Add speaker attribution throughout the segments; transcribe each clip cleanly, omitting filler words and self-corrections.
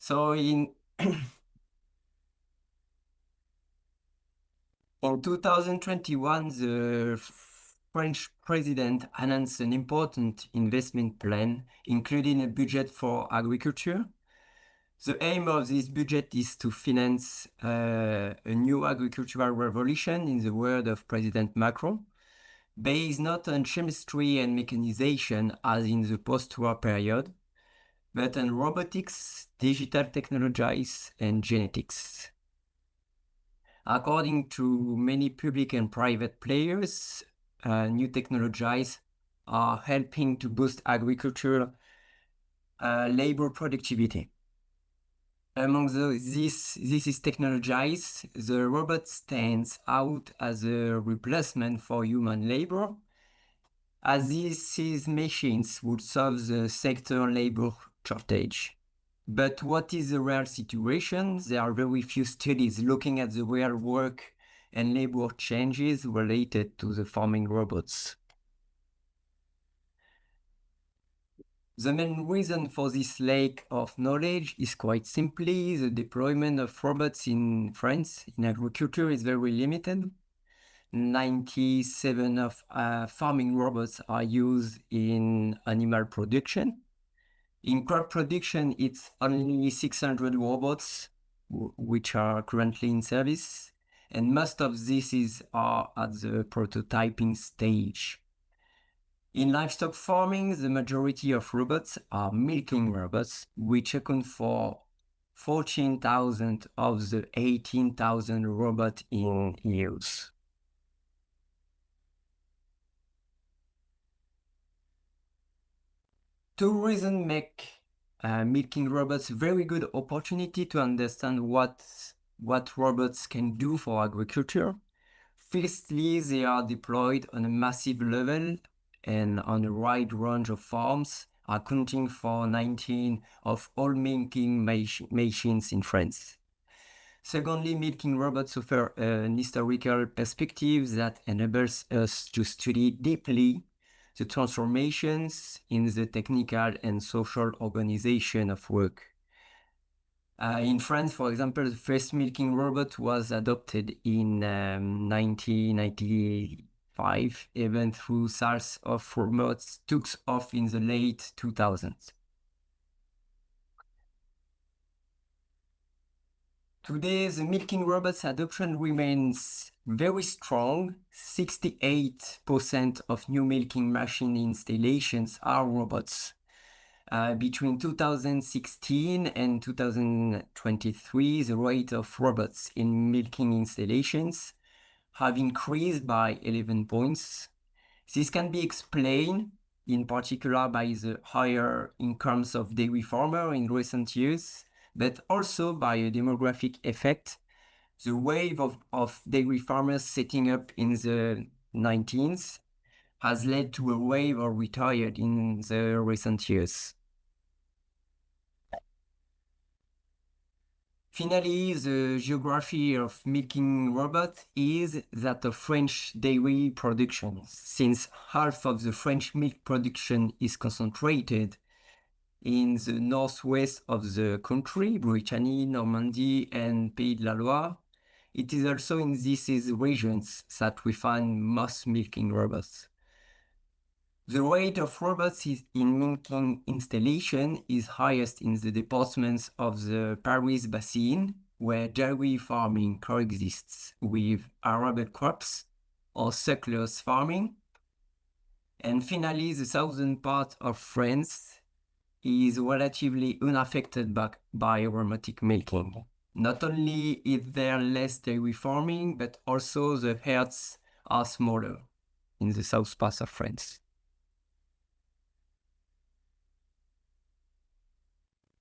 Speaker 1: So in in 2021, the French president announced an important investment plan, including a budget for agriculture. The aim of this budget is to finance a new agricultural revolution, in the word of President Macron, based not on chemistry and mechanization as in the post-war period, but on robotics, digital technologies, and genetics. According to many public and private players, new technologies are helping to boost agricultural labor productivity. Among these technologies, the robot stands out as a replacement for human labor, as these machines would solve the sector labor shortage. But what is the real situation? There are very few studies looking at the real work and labor changes related to the farming robots. The main reason for this lack of knowledge is quite simply the deployment of robots in France in agriculture is very limited. 97 of farming robots are used in animal production. In crop production, it's only 600 robots which are currently in service, and most of these are at the prototyping stage. In livestock farming, the majority of robots are milking robots, which account for 14,000 of the 18,000 robots in use. Two reasons make milking robots a very good opportunity to understand what robots can do for agriculture. Firstly, they are deployed on a massive level and on a wide range of farms, accounting for 19 of all milking machines in France. Secondly, milking robots offer an historical perspective that enables us to study deeply the transformations in the technical and social organization of work. In France, for example, the first milking robot was adopted in 1995, even though sales of robots took off in the late 2000s. Today, the milking robots adoption remains very strong. 68% of new milking machine installations are robots. Between 2016 and 2023, the rate of robots in milking installations have increased by 11 points. This can be explained in particular by the higher incomes of dairy farmers in recent years, but also by a demographic effect. The wave of dairy farmers setting up in the 19th has led to a wave of retired in the recent years. Finally, the geography of milking robots is that of French dairy production, since half of the French milk production is concentrated in the northwest of the country, Brittany, Normandy, and Pays de la Loire. It is also in these regions that we find most milking robots. The rate of robots in milking installation is highest in the departments of the Paris Basin, where dairy farming coexists with arable crops or succulent farming. And finally, the southern part of France is relatively unaffected by robotic milking. Not only is there less dairy farming, but also the herds are smaller in the south part of France.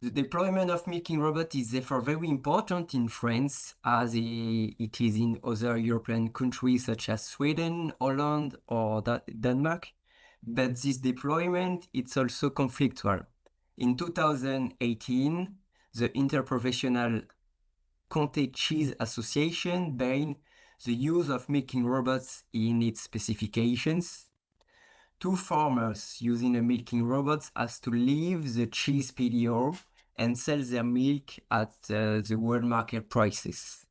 Speaker 1: The deployment of milking robots is therefore very important in France, as it is in other European countries such as Sweden, Holland, or Denmark. But this deployment is also conflictual. In 2018, the Interprofessional Comté Cheese Association banned the use of milking robots in its specifications. Two farmers using a milking robot has to leave the cheese PDO and sell their milk at the world market prices.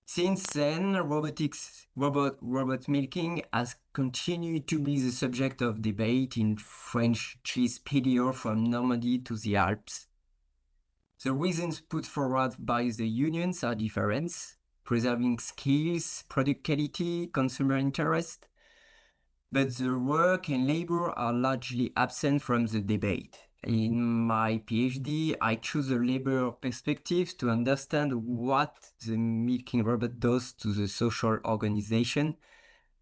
Speaker 1: Since then, robot milking has continued to be the subject of debate in French cheese pedio from Normandy to the Alps. The reasons put forward by the unions are different: preserving skills, product quality, consumer interest, but the work and labor are largely absent from the debate. In my PhD, I choose a labor perspective to understand what the milking robot does to the social organization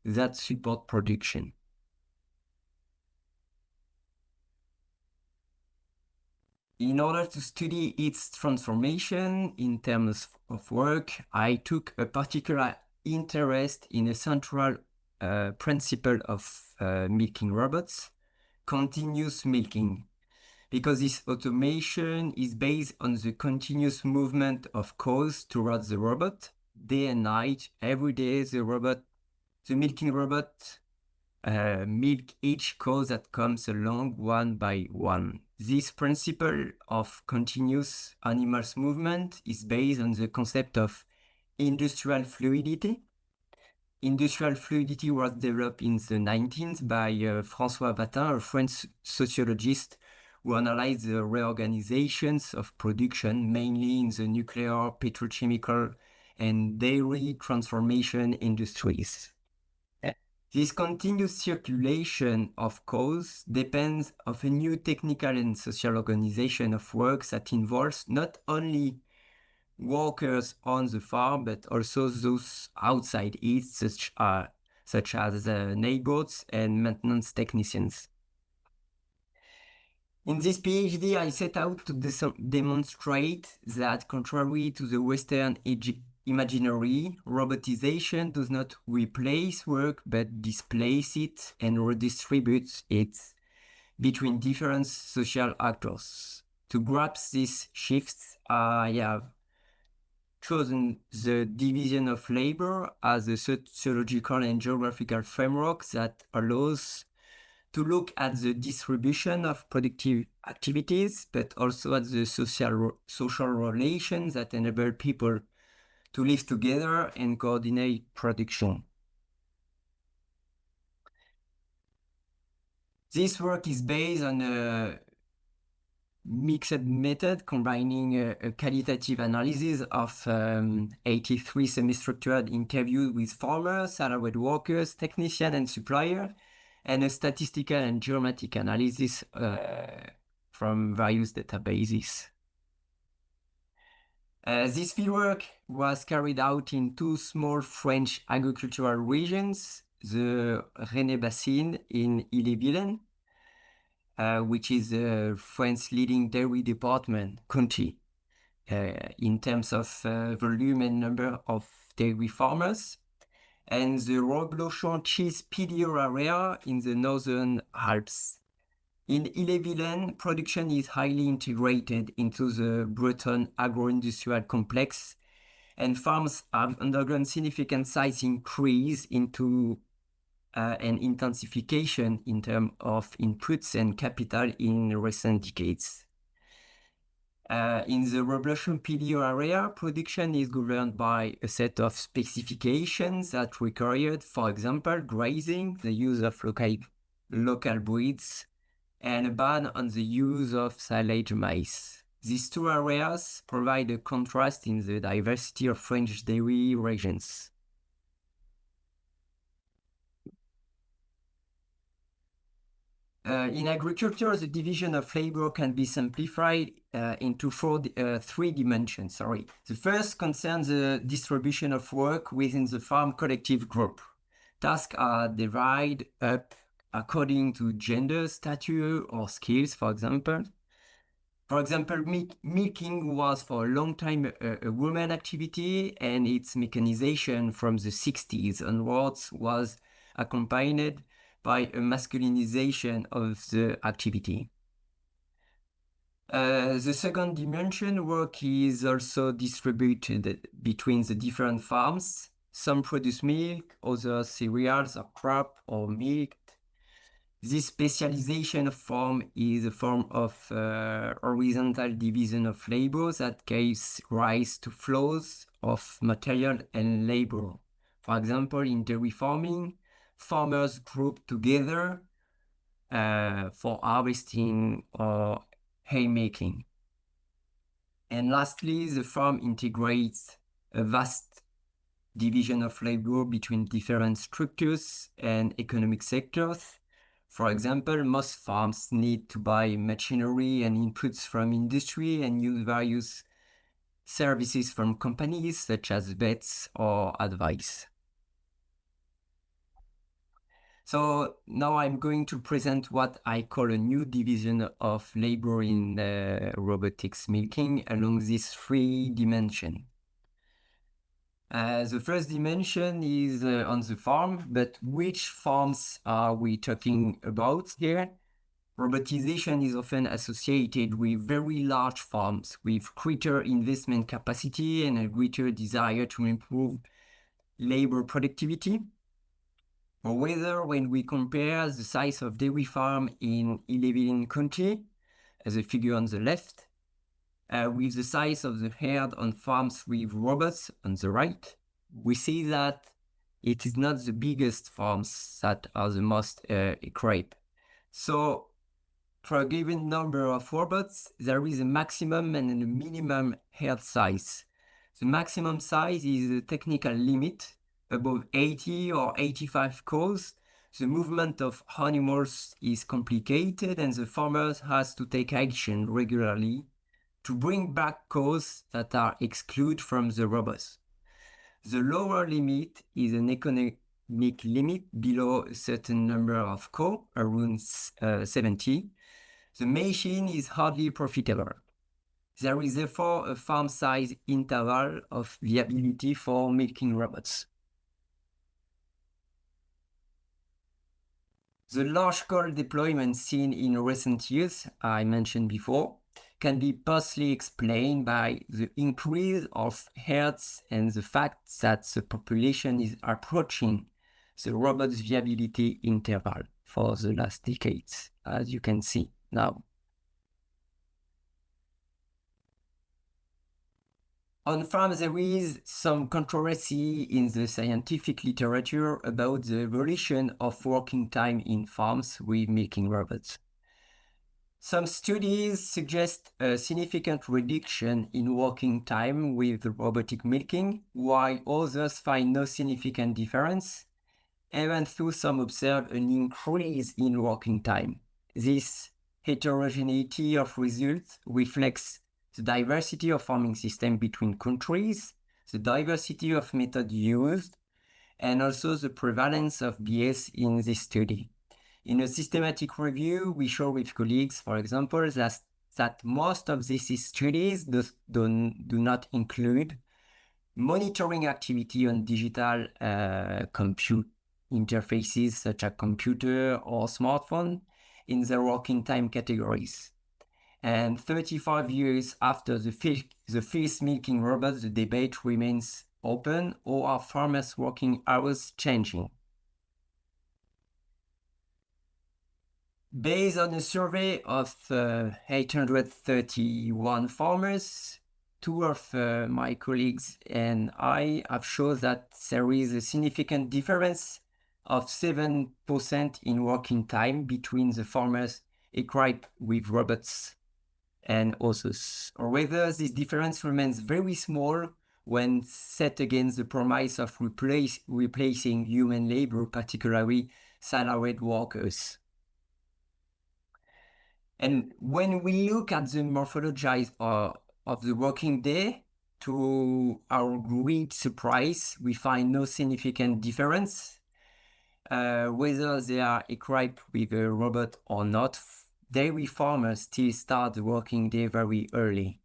Speaker 1: that support production. In order to study its transformation in terms of work, I took a particular interest in a central principle of milking robots, continuous milking, because this automation is based on the continuous movement of cows towards the robot, day and night. Every day the milking robot milk each cow that comes along one by one. This principle of continuous animals movement is based on the concept of industrial fluidity. Industrial fluidity was developed in the 19th by François Vatin, a French sociologist who analyzed the reorganizations of production, mainly in the nuclear, petrochemical, and dairy transformation industries. This continuous circulation of cows depends on a new technical and social organization of work that involves not only workers on the farm, but also those outside it, such as neighbors and maintenance technicians. In this PhD, I set out to demonstrate that, contrary to the Western imaginary, robotisation does not replace work, but displace it and redistributes it between different social actors. To grasp these shifts, I have chosen the division of labor as a sociological and geographical framework that allows to look at the distribution of productive activities, but also at the social relations that enable people to live together and coordinate production. This work is based on a mixed method combining a qualitative analysis of 83 semi-structured interviews with farmers, salaried workers, technicians, and suppliers, and a statistical and geometric analysis from various databases. This fieldwork was carried out in two small French agricultural regions, the Rennais Basin in Ille-et-Vilaine, which is France's leading dairy department country in terms of volume and number of dairy farmers, and the Roblochon cheese pedio area in the northern Alps. In Ille-et-Vilaine, production is highly integrated into the Breton agro-industrial complex, and farms have undergone significant size increase into an intensification in terms of inputs and capital in recent decades. In the Roblochon pedio area, production is governed by a set of specifications that require, for example, grazing, the use of local breeds, and a ban on the use of silage maize. These two areas provide a contrast in the diversity of French dairy regions. In agriculture, the division of labor can be simplified into three dimensions. The first concerns the distribution of work within the farm collective group. Tasks are divided up according to gender, stature, or skills, for example. For example, milking was for a long time a woman activity, and its mechanization from the 60s onwards was accompanied by a masculinization of the activity. The second dimension, work is also distributed between the different farms. Some produce milk, others cereals or crop or milk. This specialization of form is a form of horizontal division of labor that gives rise to flows of material and labor. For example, in dairy farming, farmers group together for harvesting or haymaking. And lastly, the farm integrates a vast division of labor between different structures and economic sectors. For example, most farms need to buy machinery and inputs from industry and use various services from companies such as vets or advice. So now I'm going to present what I call a new division of labor in robotics milking along these three dimensions. The first dimension is on the farm, but which farms are we talking about here? Robotisation is often associated with very large farms with greater investment capacity and a greater desire to improve labor productivity. Or whether when we compare the size of dairy farm in alleviating country, as a figure on the left, with the size of the herd on farms with robots on the right, we see that it is not the biggest farms that are the most equipped. So for a given number of robots, there is a maximum and a minimum herd size. The maximum size is the technical limit. Above 80 or 85 cows, the movement of animals is complicated and the farmer has to take action regularly to bring back cows that are excluded from the robots. The lower limit is an economic limit below a certain number of cows, around 70. The machine is hardly profitable. There is therefore a farm size interval of viability for milking robots. The large-scale deployment seen in recent years, I mentioned before, can be partially explained by the increase of herds and the fact that the population is approaching the robot's viability interval for the last decades, as you can see now. On farms, there is some controversy in the scientific literature about the evolution of working time in farms with milking robots. Some studies suggest a significant reduction in working time with robotic milking, while others find no significant difference, even though some observe an increase in working time. This heterogeneity of results reflects the diversity of farming systems between countries, the diversity of methods used, and also the prevalence of bias in this study. In a systematic review, we show with colleagues, for example, that most of these studies do not include monitoring activity on digital compute interfaces such as computer or smartphone in the working time categories. And 35 years after the first milking robots, the debate remains open, or are farmers' working hours changing? Based on a survey of 831 farmers, two of my colleagues and I have shown that there is a significant difference of 7% in working time between the farmers equipped with robots and others. Or whether this difference remains very small when set against the promise of replacing human labor, particularly salaried workers. And when we look at the morphology of the working day, to our great surprise, we find no significant difference. Whether they are equipped with a robot or not, dairy farmers still start the working day very early.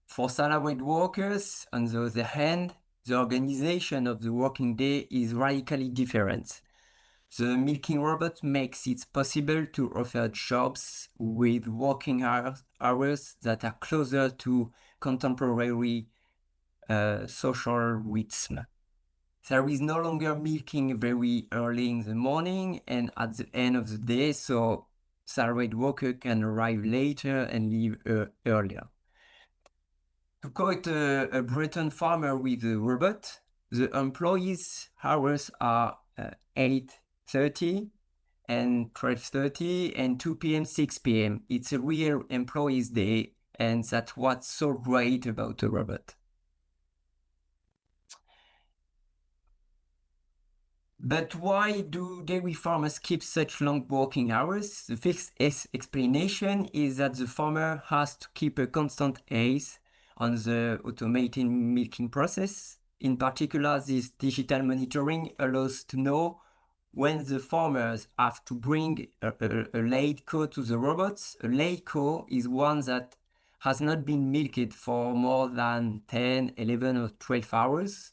Speaker 1: For salaried workers, on the other hand, the organization of the working day is radically different. The milking robot makes it possible to offer jobs with working hours that are closer to contemporary social rhythm. There is no longer milking very early in the morning and at the end of the day, so salaried worker can arrive later and leave earlier. To quote a Breton farmer with a robot, the employees' hours are 8:30 and 12:30 and 2 p.m., 6 p.m. It's a real employee's day, and that's what's so great about a robot. But why do dairy farmers keep such long working hours? The fixed explanation is that the farmer has to keep a constant eye on the automated milking process. In particular, this digital monitoring allows to know when the farmers have to bring a laid cow to the robots. A laid cow is one that has not been milked for more than 10, 11 or 12 hours.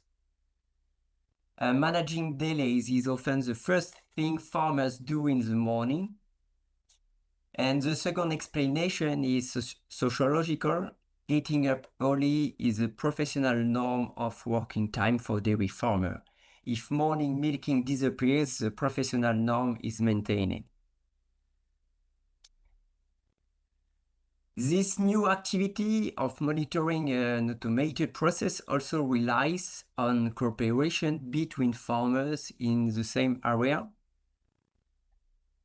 Speaker 1: Managing delays is often the first thing farmers do in the morning. And the second explanation is sociological. Getting up early is a professional norm of working time for dairy farmer. If morning milking disappears, the professional norm is maintained. This new activity of monitoring an automated process also relies on cooperation between farmers in the same area.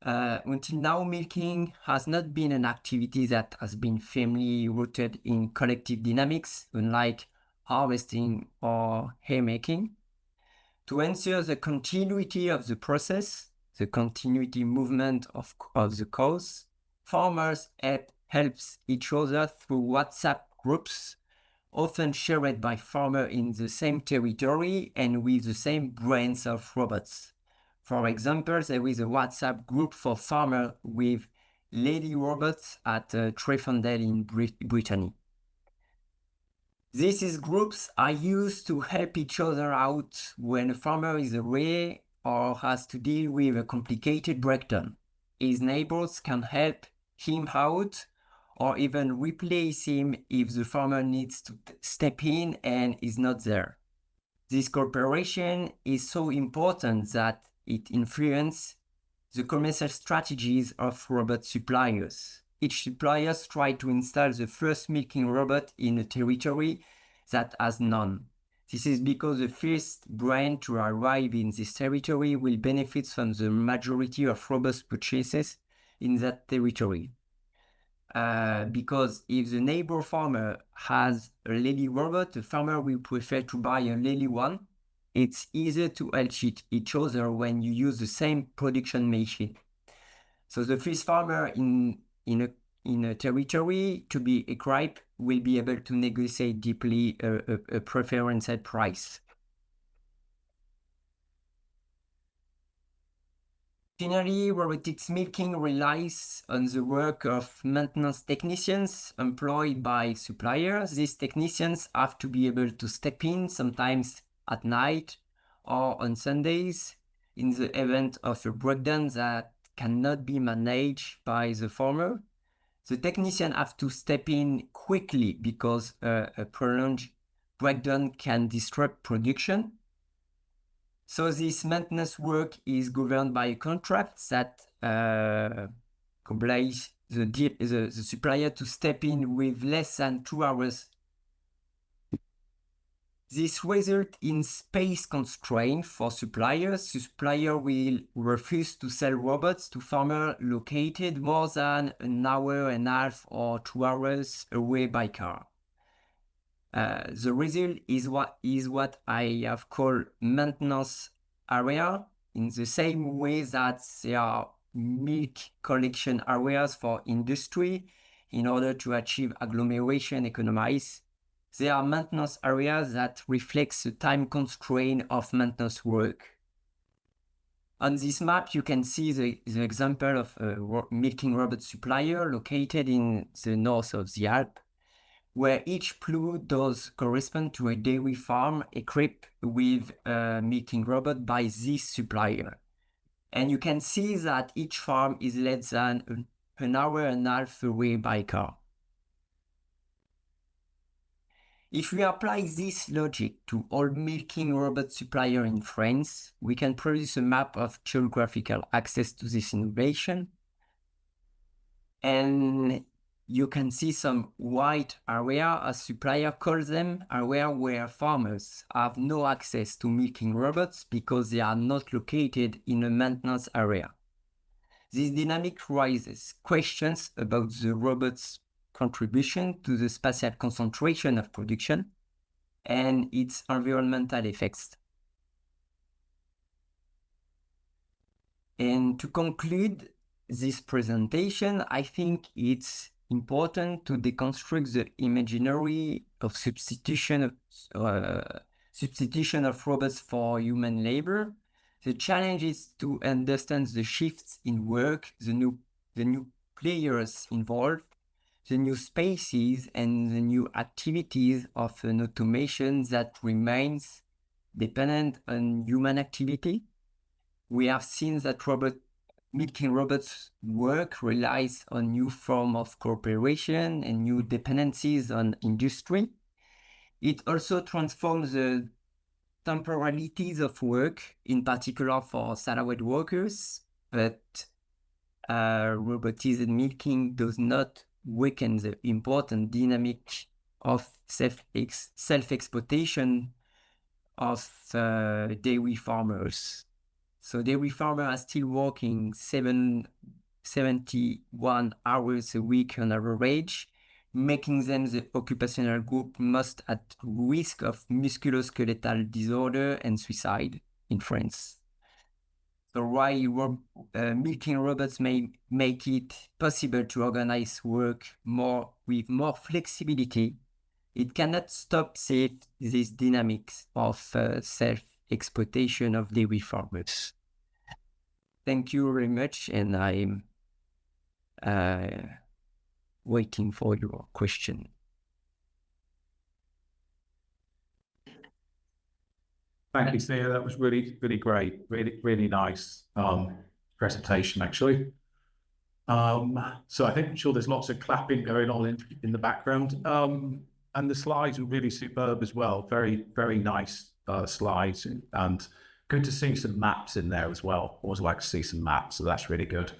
Speaker 1: Until now, milking has not been an activity that has been firmly rooted in collective dynamics, unlike harvesting or haymaking. To ensure the continuity of the process, the continuity movement of the cows, farmers helps each other through WhatsApp groups, often shared by farmers in the same territory and with the same brands of robots. For example, there is a WhatsApp group for farmers with lady robots at Trefondale in Brittany. These groups are used to help each other out when a farmer is away or has to deal with a complicated breakdown. His neighbors can help him out or even replace him if the farmer needs to step in and is not there. This cooperation is so important that it influences the commercial strategies of robot suppliers. Each supplier tries to install the first milking robot in a territory that has none. This is because the first brand to arrive in this territory will benefit from the majority of robot purchases in that territory. Because if the neighbor farmer has a lady robot, the farmer will prefer to buy a lady one. It's easier to help each other when you use the same production machine. So the first farmer in a territory to be equipped will be able to negotiate deeply a preferential price. Finally, robotics milking relies on the work of maintenance technicians employed by suppliers. These technicians have to be able to step in sometimes at night or on Sundays in the event of a breakdown that cannot be managed by the farmer. The technician have to step in quickly because a prolonged breakdown can disrupt production. So this maintenance work is governed by a contract that obliges the supplier to step in with less than 2 hours. This results in space constraint for suppliers. The supplier will refuse to sell robots to farmers located more than an hour and a half or 2 hours away by car. The result is what I have called maintenance area, in the same way that there are milk collection areas for industry in order to achieve agglomeration economies. There are maintenance areas that reflect the time constraint of maintenance work. On this map, you can see the example of a milking robot supplier located in the north of the Alps, where each blue does correspond to a dairy farm equipped with a milking robot by this supplier. And you can see that each farm is less than an hour and a half away by car. If we apply this logic to all milking robot suppliers in France, we can produce a map of geographical access to this innovation. And you can see some white area, as supplier calls them, area where farmers have no access to milking robots because they are not located in a maintenance area. This dynamic raises questions about the robot's contribution to the spatial concentration of production and its environmental effects. And to conclude this presentation, I think it's important to deconstruct the imaginary of substitution of robots for human labor. The challenge is to understand the shifts in work, the new players involved, the new spaces and the new activities of an automation that remains dependent on human activity. We have seen that milking robots work relies on new form of cooperation and new dependencies on industry. It also transforms the temporalities of work, in particular for salaried workers, but robotised milking does not weaken the important dynamic of self-exploitation of dairy farmers. So dairy farmers are still working 71 hours a week on average, making them the occupational group most at risk of musculoskeletal disorder and suicide in France. So while milking robots may make it possible to organize work with more flexibility, it cannot stop these dynamics of self-exploitation of dairy farmers. Thank you very much, and I'm waiting for your question.
Speaker 2: Thank you, Theo. That was really, really great. Really nice presentation, actually. So I think I'm sure there's lots of clapping going on in the background. And the slides were really superb as well. Very, very nice slides, and good to see some maps in there as well. Always like to see some maps, so that's really good.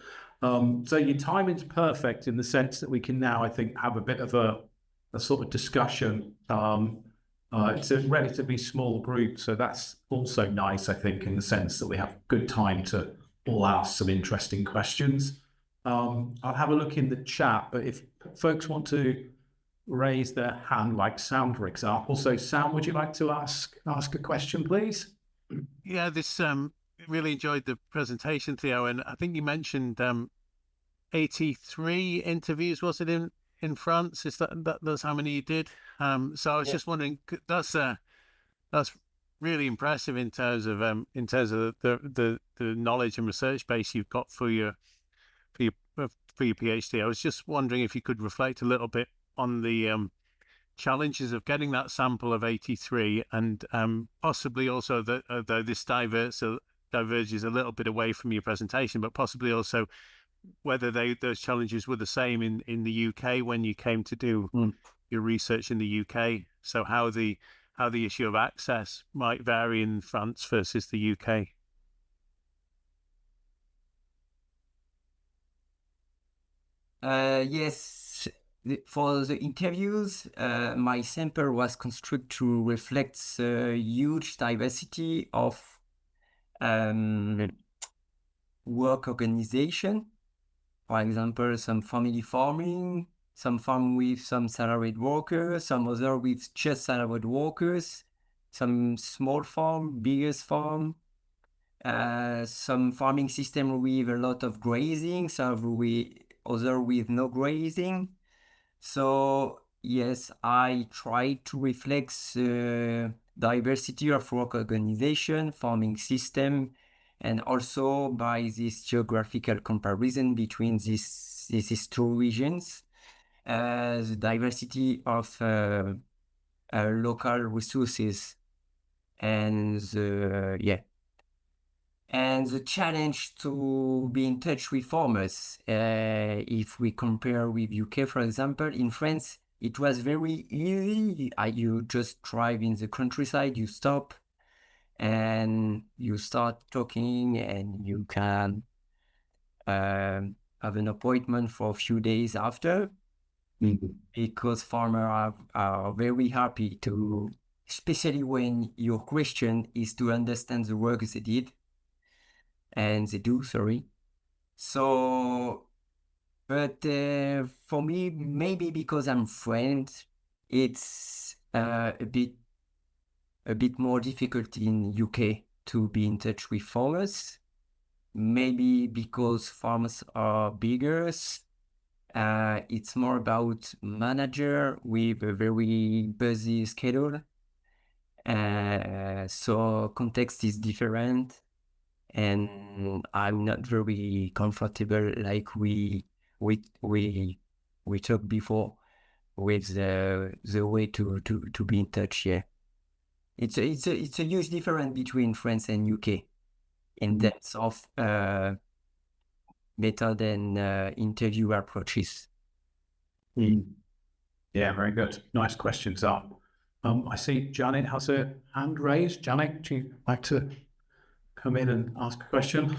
Speaker 2: So your timing's perfect in the sense that we can now, I think, have a bit of a sort of discussion. It's a relatively small group, so that's also nice, I think, in the sense that we have good time to all ask some interesting questions. I'll have a look in the chat, but if folks want to raise their hand, like Sam, for example. So Sam, would you like to ask a question, please?
Speaker 3: Yeah, really enjoyed the presentation, Theo, and I think you mentioned 83 interviews, was it, in France? Is that's how many you did? So I was just wondering, that's really impressive in terms of the knowledge and research base you've got for your PhD. I was just wondering if you could reflect a little bit on the challenges of getting that sample of 83, and possibly also that though this diverges a little bit away from your presentation, but possibly also whether those challenges were the same in the UK when you came to do your research in the UK. So how the issue of access might vary in France versus the UK.
Speaker 1: Yes, for the interviews, my sample was constructed to reflect the huge diversity of work organization. For example, some family farming, some farm with some salaried workers, some other with just salaried workers, some small farm, biggest farm, some farming system with a lot of grazing, some other with no grazing. So yes, I try to reflect the diversity of work organization, farming system, and also by this geographical comparison between these two regions, the diversity of local resources, and and the challenge to be in touch with farmers. If we compare with UK, for example, in France, it was very easy. You just drive in the countryside, you stop and you start talking, and you can have an appointment for a few days after, because farmers are very happy to, especially when your question is to understand the work they did, and they do, sorry. So, but for me, maybe because I'm French, it's a bit more difficult in UK to be in touch with farmers. Maybe because farmers are bigger. It's more about manager with a very busy schedule. So context is different, and I'm not very comfortable like we talked before with the way to be in touch. Yeah, it's a huge difference between France and UK in terms of method and interview approaches.
Speaker 2: Yeah, very good. Nice questions up. I see Janet has a hand raised. Janet, do you like to come in and ask a question?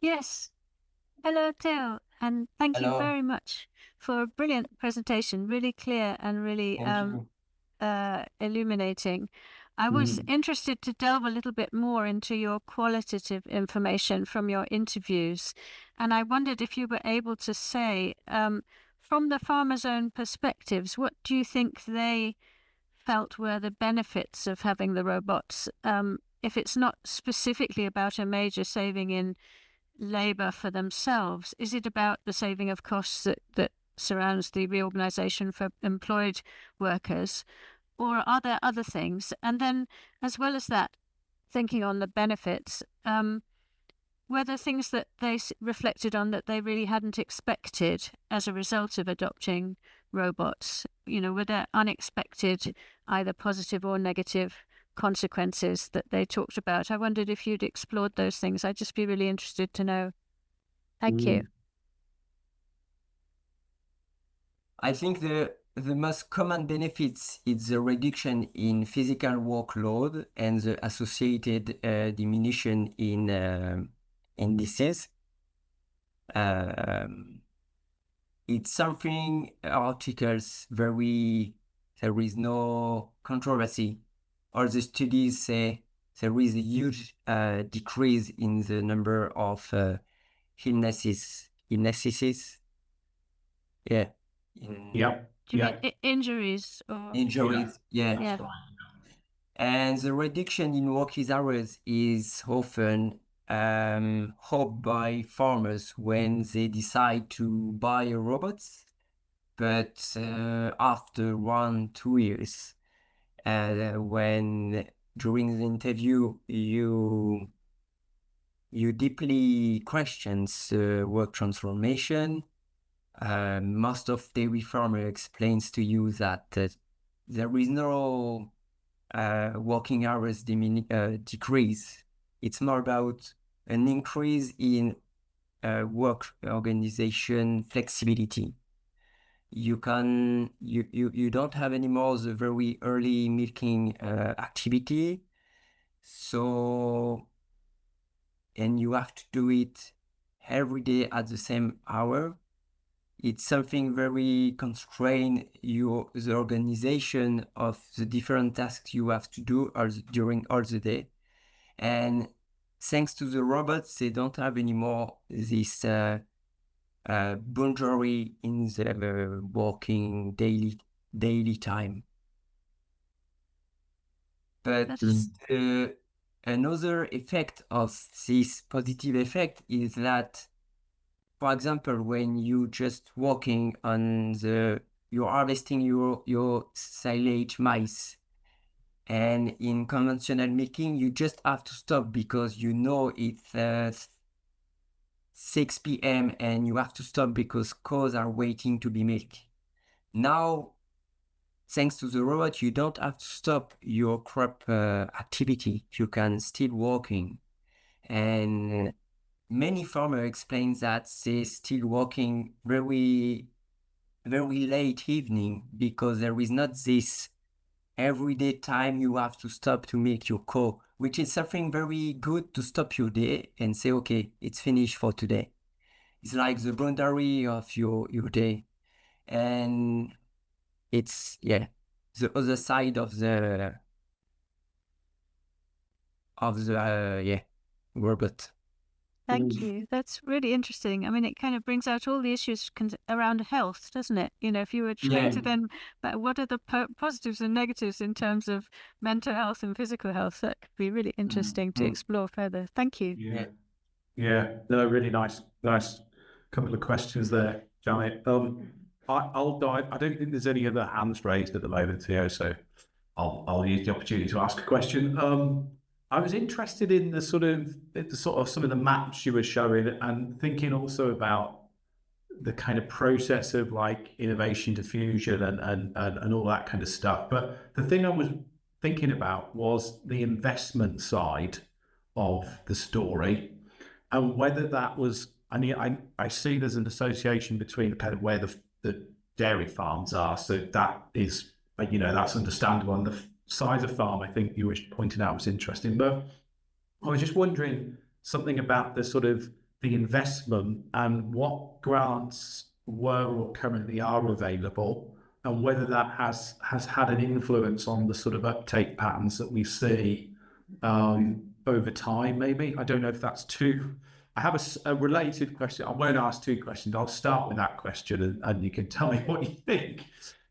Speaker 4: Yes. Hello, Theo, and thank you
Speaker 1: Hello.
Speaker 4: very much for a brilliant presentation, really clear and really
Speaker 1: Thank you.
Speaker 4: illuminating. I was interested to delve a little bit more into your qualitative information from your interviews, and I wondered if you were able to say, from the farmers' own perspectives, what do you think they felt were the benefits of having the robots? If it's not specifically about a major saving in labour for themselves, is it about the saving of costs that surrounds the reorganisation for employed workers, or are there other things? And then, as well as that, thinking on the benefits, were there things that they reflected on that they really hadn't expected as a result of adopting robots? You know, were there unexpected, either positive or negative consequences that they talked about? I wondered if you'd explored those things. I'd just be really interested to know. Thank you.
Speaker 1: I think the most common benefits is the reduction in physical workload and the associated diminution in disease. It's something articles there is no controversy. All the studies say there is a huge decrease in the number of illnesses. Yeah.
Speaker 2: Yep.
Speaker 4: Do you mean injuries or
Speaker 1: Injuries, yeah.
Speaker 4: Yeah.
Speaker 1: And the reduction in working hours is often hoped by farmers when they decide to buy a robot. But after 1-2 years, when during the interview you deeply questions work transformation, most of dairy farmer explains to you that there is no working hours decrease. It's more about an increase in work organization flexibility. You don't have anymore the very early milking activity, so, and you have to do it every day at the same hour. It's something very constrained the organization of the different tasks you have to do during all the day. And thanks to the robots, they don't have anymore this boundary in the working daily time. But another effect of this positive effect is that, for example, when you just working on you're harvesting your silage maize, and in conventional milking, you just have to stop because you know it's 6 p.m. and you have to stop because cows are waiting to be milked. Now, thanks to the robot, you don't have to stop your crop activity. You can still working. And many farmers explain that they're still working very very late evening because there is not this everyday time you have to stop to make your call, which is something very good to stop your day and say, okay, it's finished for today. It's like the boundary of your day. And it's, yeah, the other side of the robot.
Speaker 4: Thank you. That's really interesting. I mean, it kind of brings out all the issues around health, doesn't it? You know, if you were trying to then, but what are the positives and negatives in terms of mental health and physical health? That could be really interesting to explore further. Thank you.
Speaker 2: Yeah. No, really nice couple of questions there, Janet. I'll dive. I don't think there's any other hands raised at the moment, Theo, so I'll use the opportunity to ask a question. I was interested in the sort of some of the maps you were showing, and thinking also about the kind of process of like innovation diffusion and all that kind of stuff. But the thing I was thinking about was the investment side of the story, and whether that was. I mean, I see there's an association between kind of where the dairy farms are, so that is, that's understandable. And the size of farm, I think you were pointing out, was interesting. But I was just wondering something about the sort of the investment and what grants were or currently are available, and whether that has had an influence on the sort of uptake patterns that we see over time. Maybe, I don't know if that's too. I have a related question. I won't ask two questions. I'll start with that question, and you can tell me what you think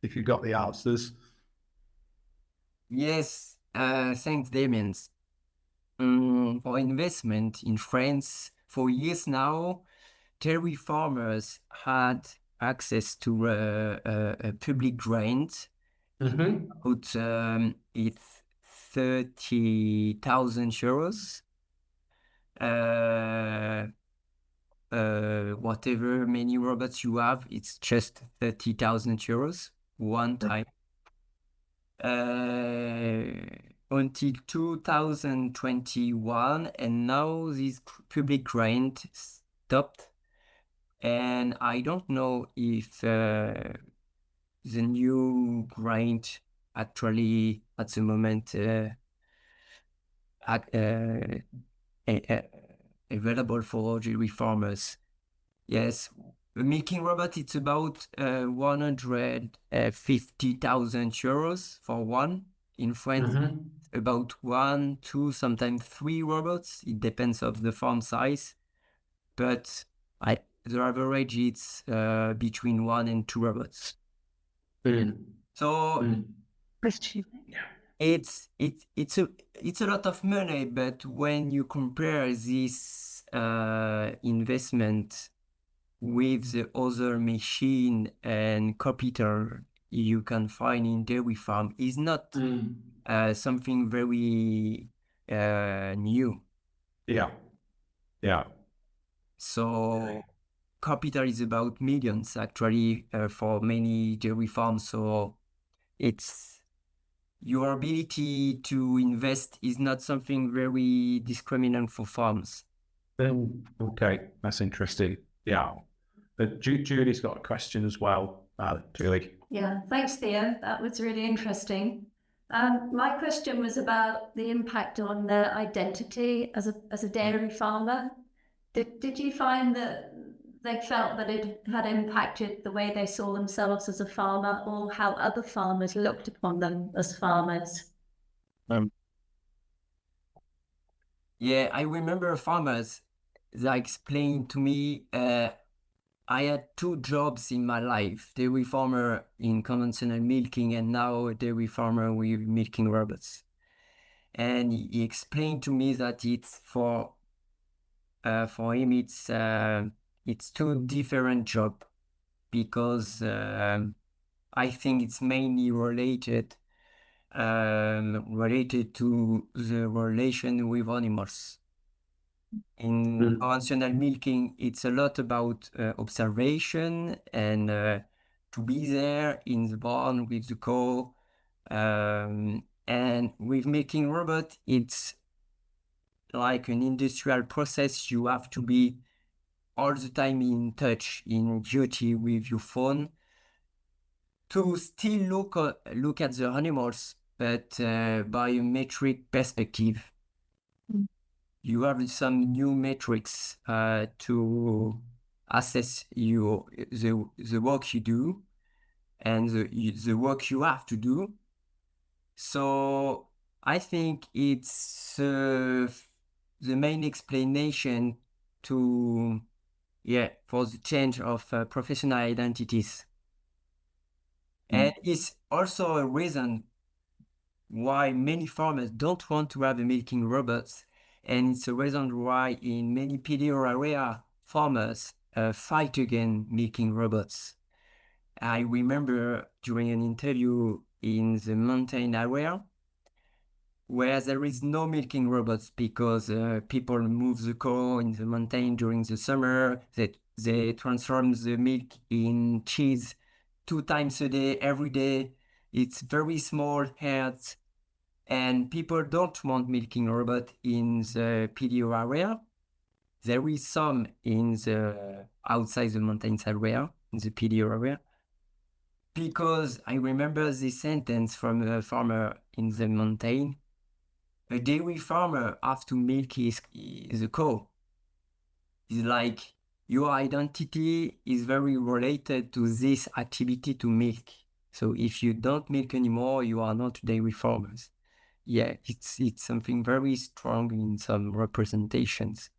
Speaker 2: if you've got the answers.
Speaker 1: Yes, thanks, Damien. For investment in France, for years now, dairy farmers had access to a public grant. It's 30,000 euros. Whatever many robots you have, it's just 30,000 euros one time. Until 2021, and now this public grant stopped. And I don't know if the new grant actually at the moment available for dairy farmers. Yes, the milking robot, it's about 150,000 euros for one. In France, about 1, 2, sometimes 3 robots. It depends of the farm size, but the average it's between 1 and 2 robots. So it's a lot of money, but when you compare this investment with the other machine and capital you can find in dairy farm, is not something very new. So capital is about millions actually for many dairy farms. So it's your ability to invest is not something very discriminant for farms.
Speaker 2: Okay, that's interesting. Yeah. Julie's got a question as well, Julie.
Speaker 5: Yeah, thanks, Theo. That was really interesting. My question was about the impact on their identity as a dairy farmer. Did you find that they felt that it had impacted the way they saw themselves as a farmer, or how other farmers looked upon them as farmers?
Speaker 1: Yeah, I remember farmers that explained to me, I had 2 jobs in my life, dairy farmer in conventional milking and now a dairy farmer with milking robots. And he explained to me that it's for him it's 2 different jobs, because I think it's mainly related to the relation with animals. In conventional milking, it's a lot about observation and to be there in the barn with the cow. And with milking robot, it's like an industrial process. You have to be all the time in touch, in duty with your phone. to still look at the animals, but by a metric perspective. You have some new metrics to assess the work you do and the work you have to do. So I think it's the main explanation to for the change of professional identities. And it's also a reason why many farmers don't want to have a milking robots. And it's a reason why in many PDO area, farmers fight against milking robots. I remember during an interview in the mountain area where there is no milking robots because people move the cow in the mountain during the summer, they transform the milk in cheese 2 times a day, every day. It's very small herds, and people don't want milking robot in the PDO area. There is some in the outside the mountains area, in the PDO area. Because I remember this sentence from a farmer in the mountain. A dairy farmer have to milk the cow. It's like your identity is very related to this activity to milk. So if you don't milk anymore, you are not dairy farmers. Yeah, it's something very strong in some representations.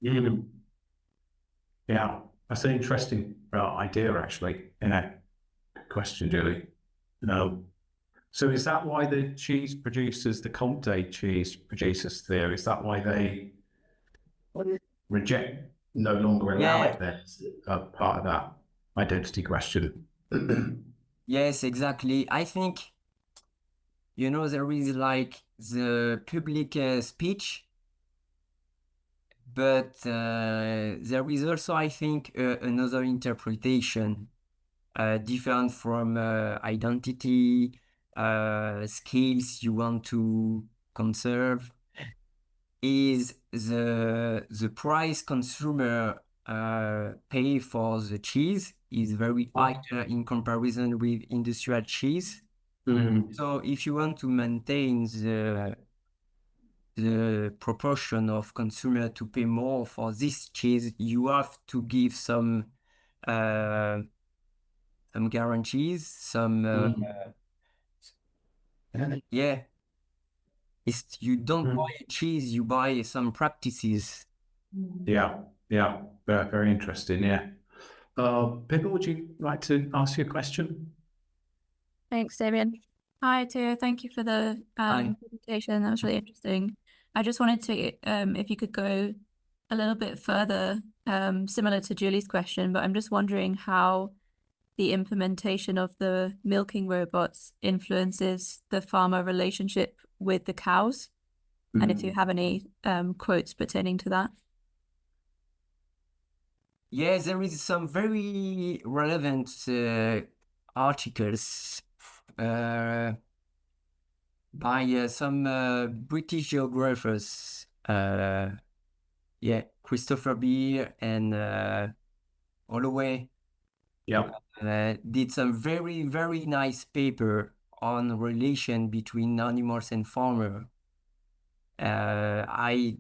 Speaker 2: Yeah, that's an interesting idea, actually. Good question, Julie. So is that why the cheese producers, the Comté cheese producers there, is that why they reject, no longer allow it then, part of that identity question?
Speaker 1: Yes, exactly. I think, there is like the public speech, but there is also, I think, another interpretation different from identity, skills you want to conserve, is the price consumer pay for the cheese is very high in comparison with industrial cheese. So if you want to maintain the proportion of consumer to pay more for this cheese, you have to give some guarantees, it's you don't buy a cheese, you buy some practices.
Speaker 2: Yeah, very, very interesting. Yeah. Pippa, would you like to ask you a question?
Speaker 6: Thanks, Damien. Hi, Theo. Thank you for the presentation. That was really interesting. I just wanted to, if you could go a little bit further, similar to Julie's question, but I'm just wondering how the implementation of the milking robots influences the farmer relationship with the cows, and if you have any quotes pertaining to that.
Speaker 1: Yeah, there is some very relevant articles by some British geographers. Christopher Beer and Holloway. Did some very, very nice paper on relation between animals and farmer. I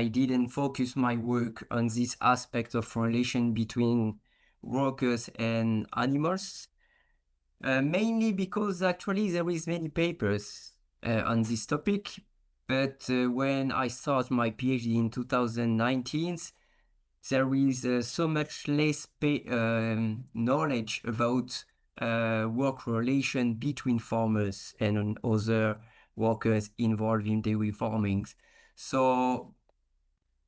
Speaker 1: didn't focus my work on this aspect of relation between workers and animals, mainly because actually there is many papers on this topic, but when I started my PhD in 2019, there is so much less knowledge about work relation between farmers and other workers involved in dairy farming. So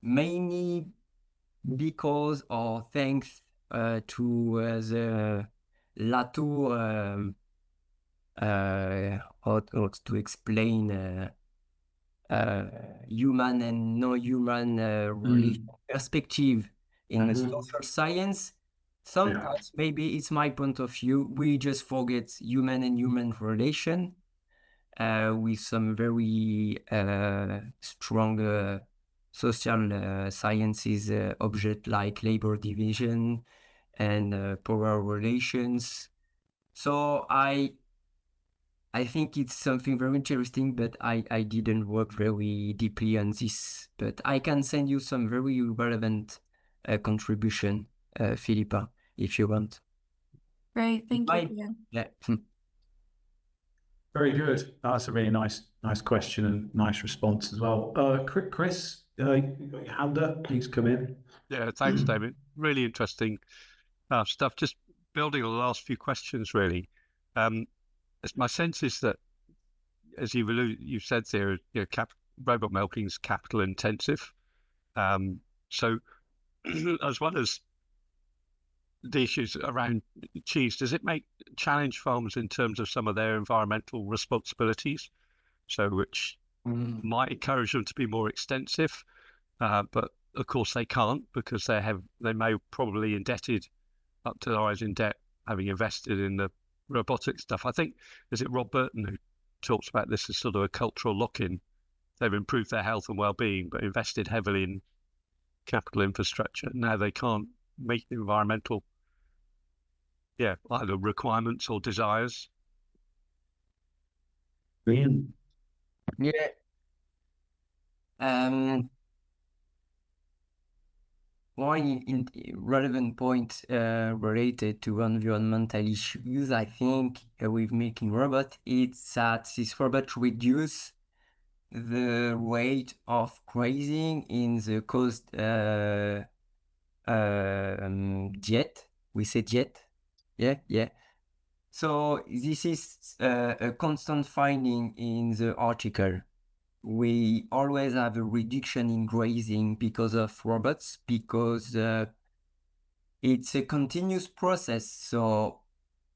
Speaker 1: mainly because or thanks to the Latour, how to explain human and non-human relation perspective in social science. Sometimes maybe it's my point of view, we just forget human and human relation with some very strong social sciences object like labor division and power relations. So I think it's something very interesting, but I didn't work very deeply on this. But I can send you some very relevant contribution, Philippa, if you want.
Speaker 6: Great, thank you.
Speaker 1: Yeah.
Speaker 2: Very good. That's a really nice question and nice response as well. Chris, you got your hand up. Please come in.
Speaker 3: Yeah, thanks, David. Really interesting stuff. Just building on the last few questions, really. My sense is that, as you've said there, robot milking is capital intensive. So, as well as the issues around cheese, does it challenge farmers in terms of some of their environmental responsibilities? So, which might encourage them to be more extensive, but of course they can't, because they may probably indebted up to their eyes in debt, having invested in the robotic stuff. I think, is it Rob Burton who talks about this as sort of a cultural lock-in? They've improved their health and well-being, but invested heavily in capital infrastructure. Now they can't meet the environmental, either requirements or desires.
Speaker 2: Ian.
Speaker 1: Yeah. One relevant point related to environmental issues, I think, with making robot, it's that this robot reduce the rate of grazing in the coast jet. We say jet. Yeah. So this is a constant finding in the article. We always have a reduction in grazing because of robots, because it's a continuous process. So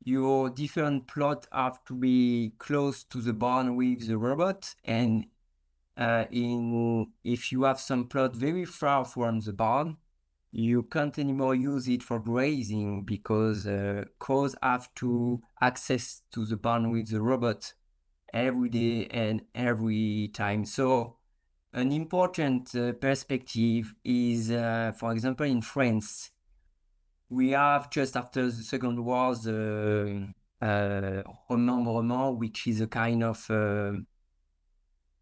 Speaker 1: your different plots have to be close to the barn with the robot, and if you have some plot very far from the barn, you can't anymore use it for grazing, because cows have to access to the barn with the robot every day and every time. So an important perspective is, for example, in France, we have, just after the Second War, the remembrement, which is a kind of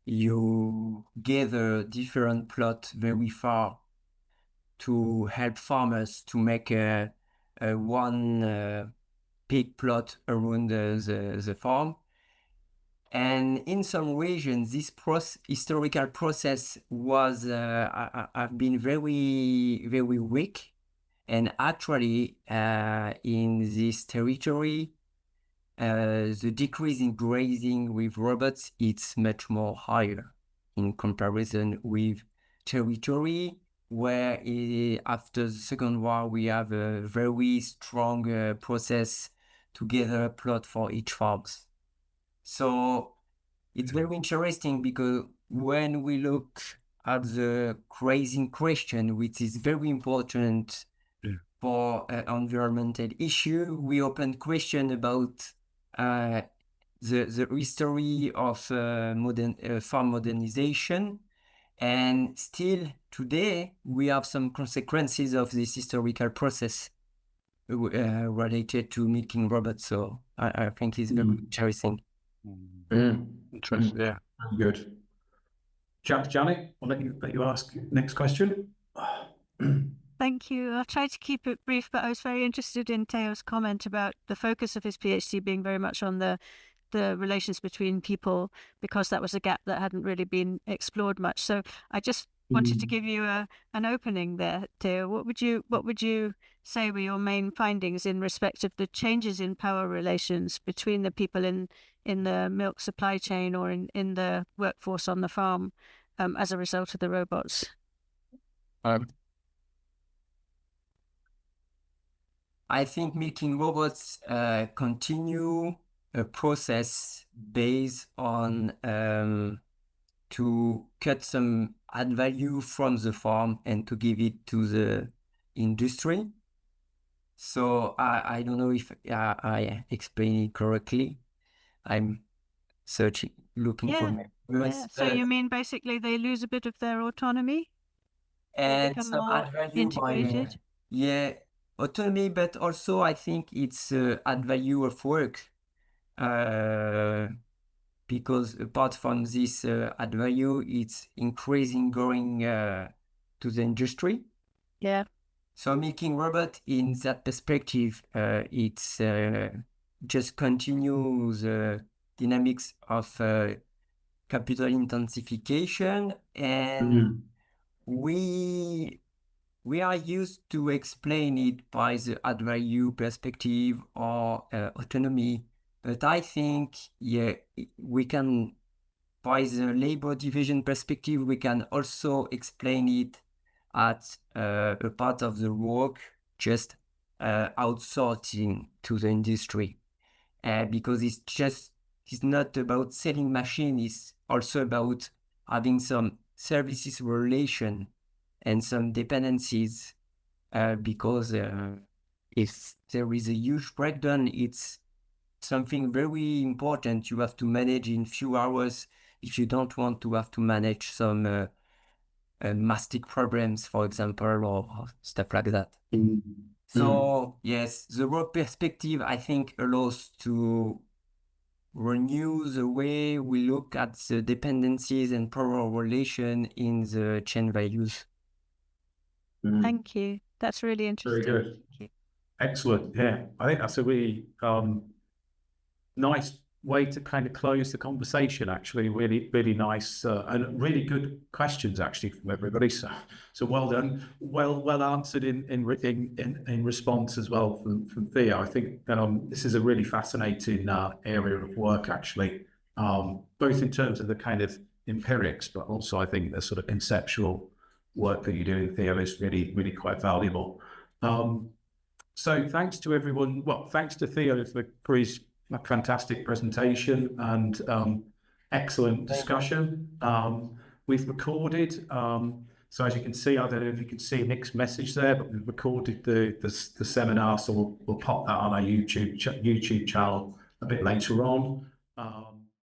Speaker 1: you gather different plots very far to help farmers to make one big plot around the farm. And in some regions, this historical process was have been very, very weak. And actually, in this territory, the decrease in grazing with robots, it's much more higher in comparison with territory where after the Second War, we have a very strong process to gather a plot for each farms. So it's very interesting, because when we look at the grazing question, which is very important for environmental issue, we open question about the history of modern farm modernization, and still today we have some consequences of this historical process related to making robots. So I think it's very interesting.
Speaker 3: Interesting, yeah.
Speaker 2: Good. Janet, I'll let you ask next question.
Speaker 4: Thank you. I'll try to keep it brief, but I was very interested in Theo's comment about the focus of his PhD being very much on the relations between people, because that was a gap that hadn't really been explored much. So I just wanted to give you an opening there, Theo. What would you say were your main findings in respect of the changes in power relations between the people in the milk supply chain or in the workforce on the farm as a result of the robots?
Speaker 1: I think milking robots continue a process based on to cut some add value from the farm and to give it to the industry. So I don't know if I explain it correctly. I'm looking for
Speaker 4: Yeah. So you mean basically they lose a bit of their autonomy?
Speaker 1: and
Speaker 4: become
Speaker 1: some
Speaker 4: more
Speaker 1: add value by
Speaker 4: integrated.
Speaker 1: yeah, autonomy, but also I think it's add value of work, because apart from this add value, it's increasing growing to the industry.
Speaker 4: Yeah.
Speaker 1: So making robot in that perspective, it's just continues the dynamics of capital intensification, and we are used to explain it by the add value perspective or autonomy, but I think we can, by the labor division perspective, we can also explain it at a part of the work just outsourcing to the industry, because it's not about selling machine, it's also about having some services relation and some dependencies, because if there is a huge breakdown, it's something very important you have to manage in few hours if you don't want to have to manage some mastic problems, for example, or stuff like that. So yes, the raw perspective, I think, allows to renew the way we look at the dependencies and power relation in the chain values.
Speaker 4: Thank you. That's really interesting.
Speaker 2: Very good. Excellent. Yeah, I think that's a really nice way to kind of close the conversation. Actually, really, really nice and really good questions actually from everybody. So well done, well answered in response as well from Theo. I think this is a really fascinating area of work actually, both in terms of the kind of empirics, but also I think the sort of conceptual work that you're doing, Theo, is really, really quite valuable. So thanks to everyone. Well, thanks to Theo for his fantastic presentation and excellent discussion. We've recorded, so as you can see, I don't know if you can see Nick's message there, but we've recorded the seminar, so we'll pop that on our YouTube channel a bit later on.